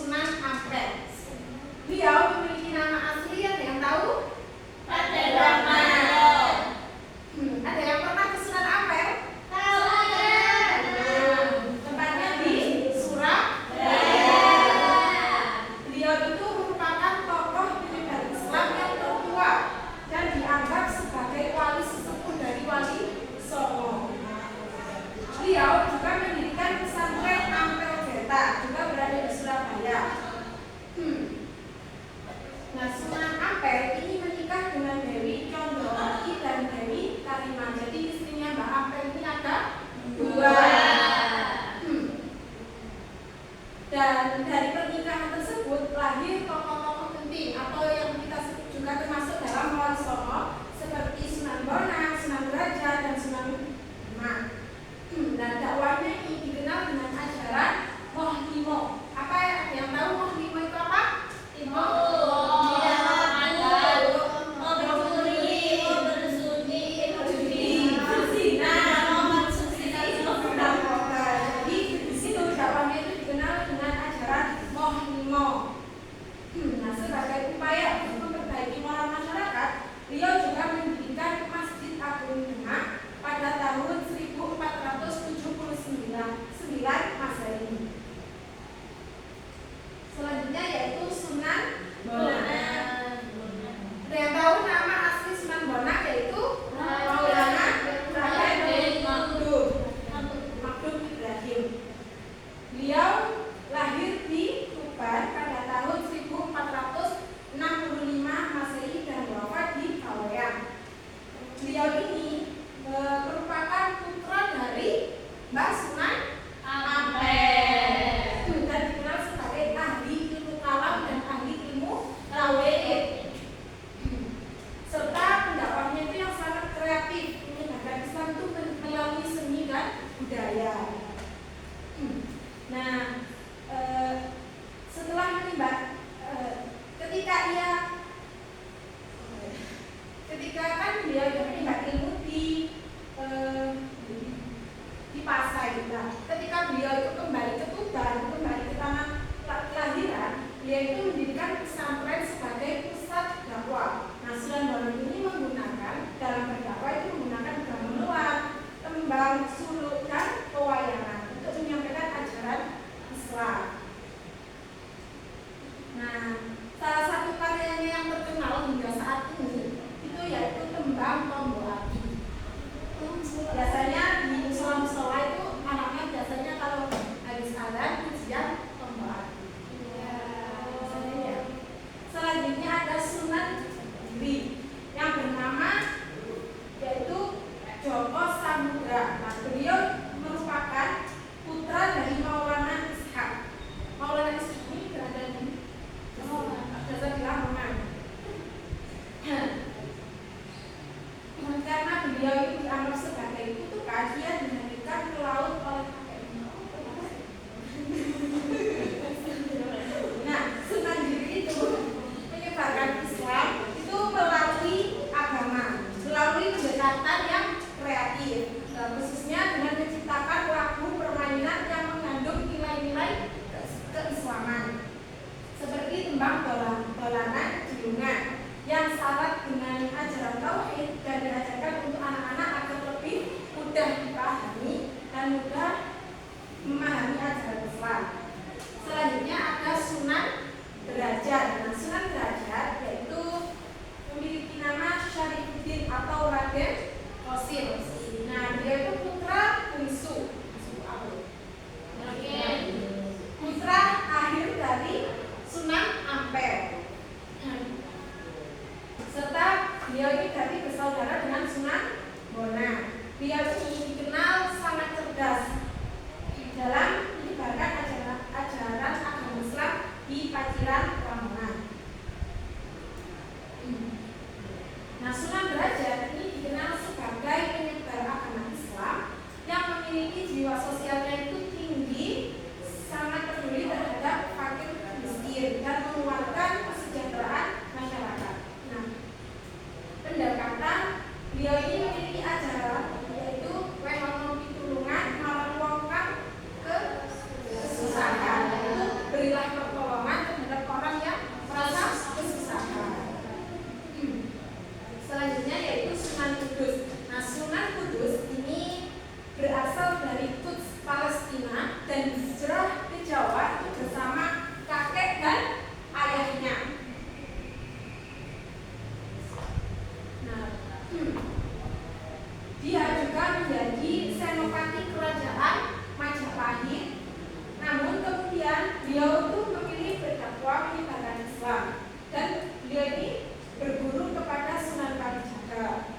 Sunan Ampel. Beliau memiliki nama asli, ada yang tahu? Raden Rahmat. Ada yang pernah ke Sunan Ampel? Tahu. Tempatnya di Surabaya. Beliau itu merupakan tokoh penyebar Islam yang tertua dan dianggap sebagai wali sesepuh dari Wali Songo. Beliau juga mendirikan pesantren Ampel Beta, juga berada di Surabaya. Nah, Sunan Ampel ini menikah dengan Dewi Condrowati dan Dewi Karimah. Jadi istrinya Mbak Ampel ini ada dua. Dan dari pernikahan tersebut lahir tokoh-tokoh penting atau yang kita sebut juga termasuk dalam Wali Songo seperti Sunan Bonang, Sunan Derajat, dan Sunan Demak. Dan dakwahnya ini dikenal dengan ajaran Moh Limo. Apa yang tahu Moh Limo itu apa? Limo. Nah, sebagai upaya untuk memperbaiki moral masyarakat, beliau juga mendirikan Masjid Agung Demak pada tahun 1479 Masehi. Selanjutnya yaitu Sunan Bonang. Ada yang tahu nama asli Sunan Bonang yaitu Maulana Raden Makdum Ibrahim. Beliau lahir di Tuban pada tahun 1465 Masehi dan wafat di Kawean. Beliau ini merupakan putra dari Mbah Sunan Ampel dan dikenal sebagai ahli ilmu kalam dan ahli ilmu tauhid. Serta pendakwahnya itu yang sangat kreatif, menyebarkan Islam itu melalui seni dan budaya. Nah, setelah menimba, ketika kan beliau menimba ilmu di Pasai. Nah, ketika beliau itu kembali ke Tuban, kembali ke tanah kelahiran, beliau itu mendirikan pesantren sebagai pusat dakwah. Nah, Sunan Bonang ini menggunakan dalam berdakwah itu menggunakan gamelan, tembang, suluk, dan pewayangan untuk menyampaikan ajaran Islam. Nah, salah satu karyanya yang terkenal hingga saat ini itu yaitu tembang Tombol Api. Biasanya di musola-musola itu anaknya biasanya kalau habis adzan ujian Tombol Api. Selanjutnya ada Sunan Giri yang bernama yaitu Joko Samudra. Nah, beliau merupakan putra dari Maulana Ishak. Maulana Ishak ini berada di Lamongan. Karena beliau itu dianggap sebagai kutukan, dia dilarikan ke laut oleh kakeknya. beliau itu memilih berdakwah menyebarkan Islam dan beliau ini berguru kepada Sunan Kalijaga.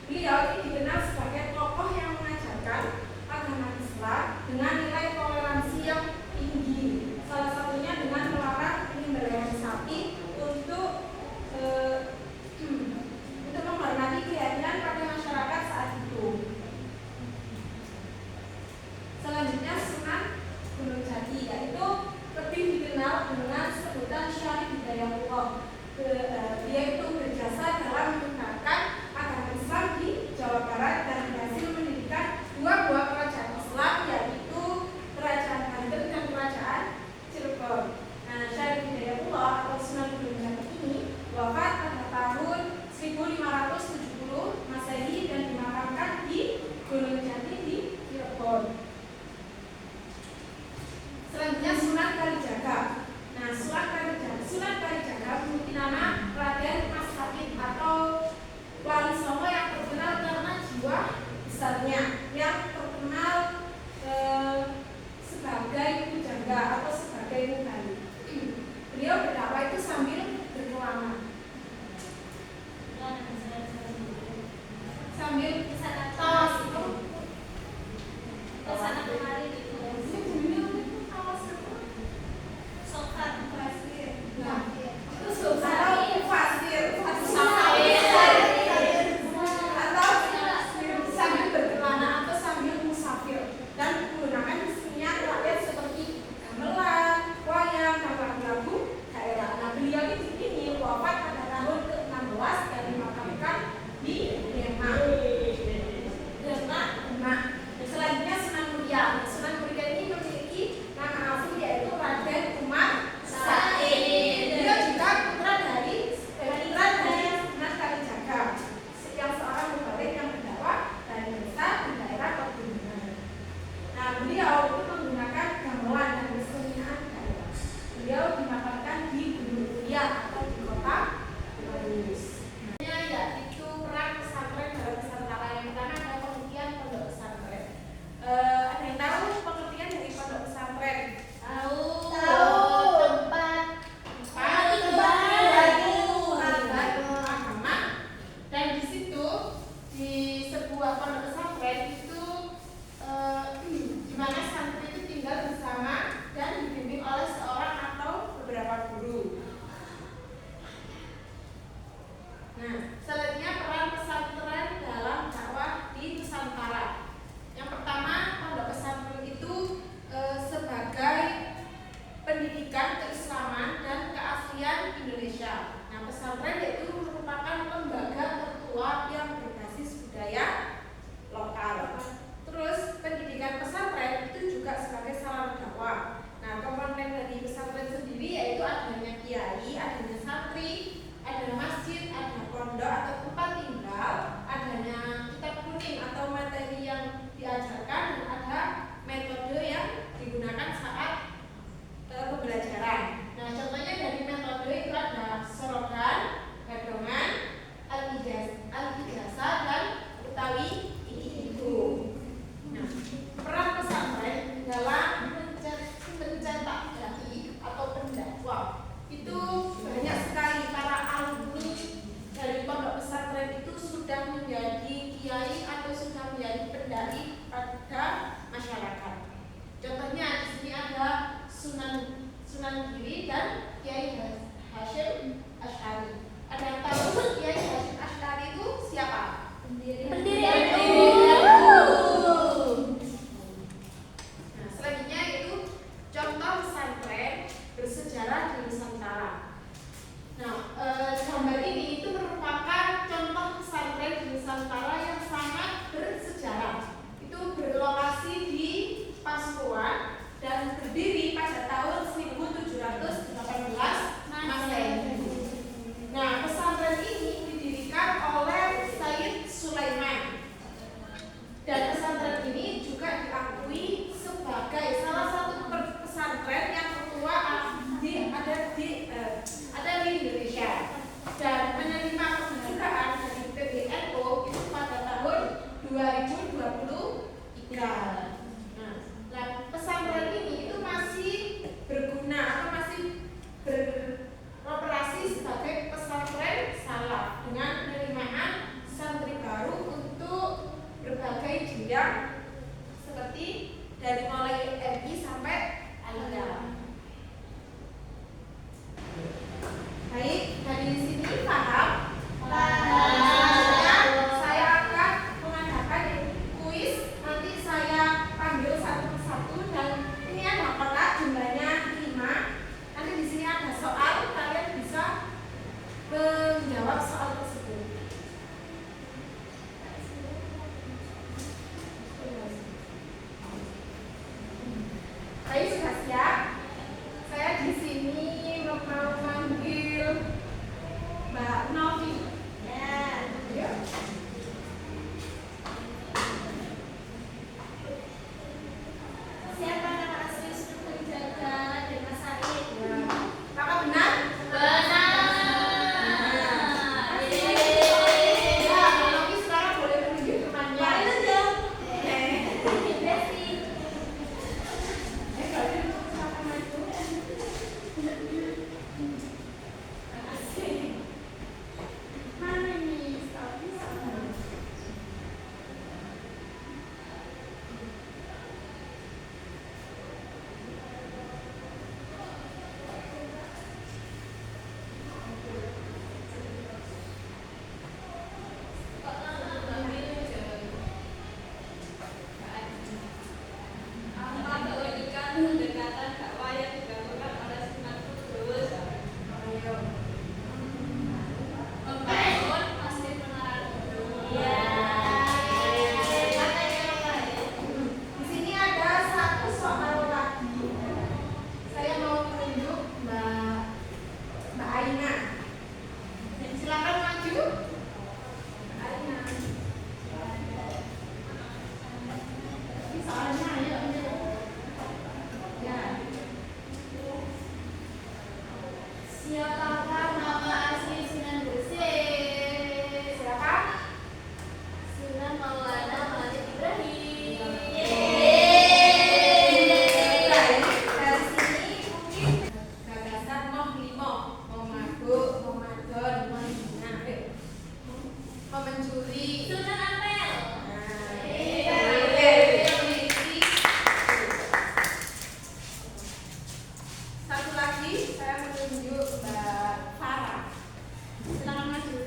Beliau ini dikenal sebagai tokoh yang mengajarkan agama Islam dengan nilai toleransi yang tinggi. Salah satunya dengan melarang penyembelihan sapi untuk menghormati keyakinan pada masyarakat saat itu. Selanjutnya Sunan Gunung Jati. dari sampai alif. Baik, dari sini paham? Saya akan mengadakan kuis. Nanti saya panggil satu persatu dan ini ada kotak jumlahnya 5. Nanti di sini ada soal, kalian bisa menjawab soal tersebut. Baik, sudah siap? Saya di sini mau manggil Mbak Novi. Ya, yuk. Siapa nama asli Sultan Jaga dan Mas Said? Apakah benar? Benar. Ya, Mbak Novi sekarang boleh menunjuk temannya. Besti. Kalau gitu, silakan maju. Mana nih? Tapi sama. Apa keunikan pendekatan dakwah yang dilakukan oleh Sunan Kudus? Ayo. Membangun masjid Menara Gunung. Di sini ada satu soal lagi. Saya mau menunjuk Mbak Aina. Silakan maju. Mbak Aina. Ini soalnya ayo. Ya. Siapakah nama asli Sunan Gresik? Siapa? Sunan Maulana Malik Ibrahim. Baik, dari sini mungkin gagasan mau limo, mau mabuk, mau madon, mau zina, mau mencuri. Sunan Ampel. Satu lagi saya menunjuk Mbak Farah. Silakan maju.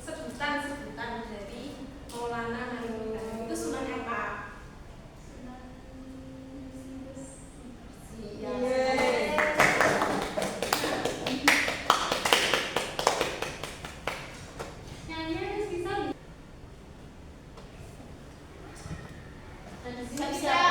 Sebutan dari Maulana Malik Ibrahim itu sunan apa? Siap-siap.